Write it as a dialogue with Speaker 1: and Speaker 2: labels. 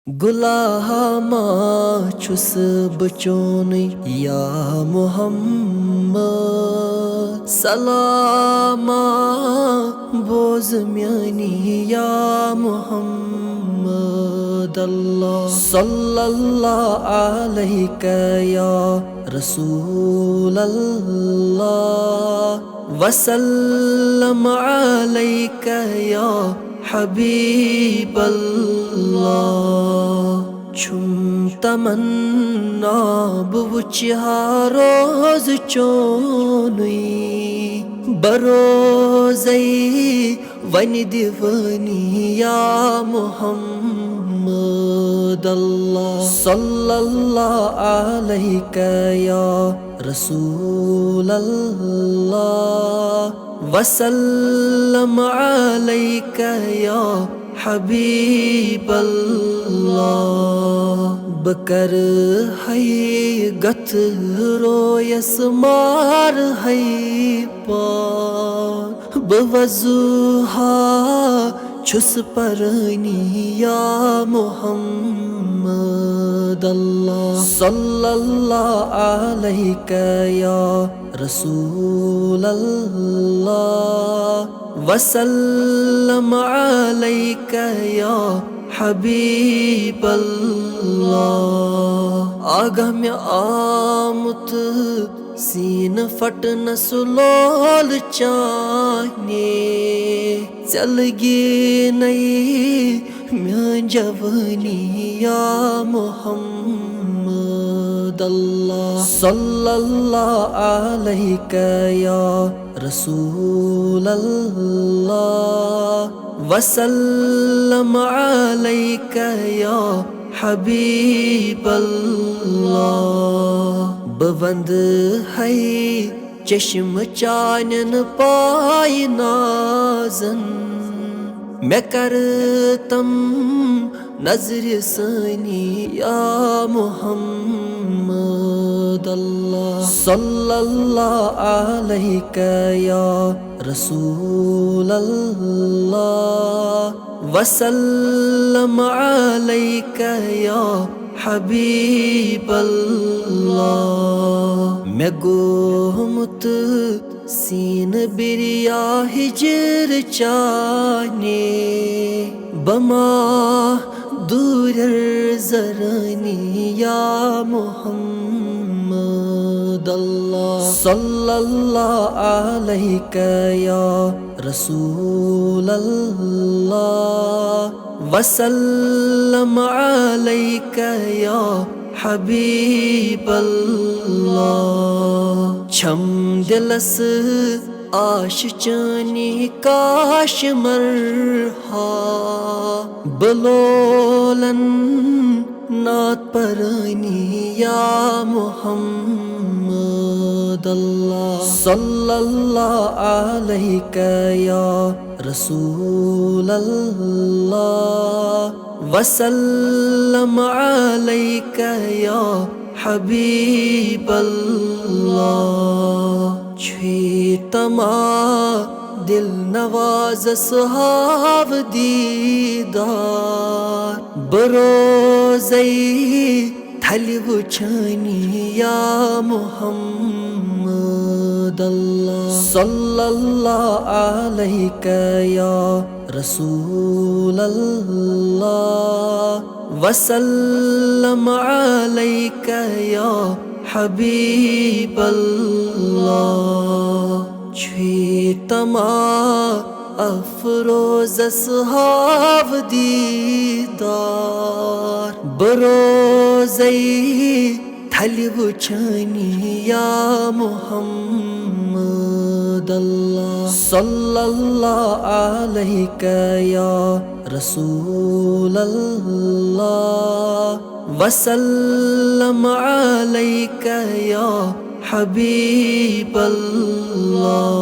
Speaker 1: Guelleh छुस बचोन या मोहम्मद सलामा बोज म्यानी या मोहम्मद अल्लाह सल्लल्लाहु अलैहि या रसूल अल्लाह वसल्लम अलैका या हबीब अल्लाह छुम तमन्ना बुवुचिहा रोज चोनुई बरोजई वनि दिवनी या मोहम्मद अल्लाह सल्लल्लाहु अलैका या रसूल अल्लाह वसल्लम अलैका या हबीब अल्लाह बकर है गत रोयस मार है पार बवजुहा छुस परनी या मोहम्मद अल्लाह सल्लल्लाहु अलैका या रसूल अल्लाह वसल्लम अलैका या हबीब अल्लाह आगा में आमुत सीन फट न सुलोल चाने चलगी नहीं म्यां जवानी या मोहम्मद अल्लाह सल्लल्लाहु अलैका या रसूल अल्लाह वसल्लम अलैका या हबीब अल्लाह बवंद है चश्म चानन पाय नाजन मैं करतम नजर सनी या मोहम्मद अल्लाह सल्लल्लाहु अलैका या रसूल अल्लाह वसल्लम अलैका या हबीब अल्लाह मैं गोमुत सीन बिरिया हिजर चाने बमा दूर जरनी या मोहम्मद अल्लाह सल्लल्लाहु अलैका या रसूल अल्लाह वसल्लम अलैका या हबीब अल्लाह छम दिलस आश चानी काश मरहा बलोलन नात परनी या मोहम्मद अल्लाह सल्लल्लाहु अलैका या रसूल अल्लाह वसल्लम अलैका या हबीब अल्लाह छे तमा दिल नवाज सुहाव दीदार बरोजई थली वुछनी या मोहम्मद अल्लाह सल्लल्लाहु अलैका या रसूल अल्लाह वसल्लम अलैका या हबीब अल्लाह छे तमा अफरोज सुहाव दीदार बरोजई थली वुछनी या मोहम्मद अल्लाह सल्लल्लाहु अलैका या रसूल अल्लाह वसल्लम अलैका या हबीब अल्लाह।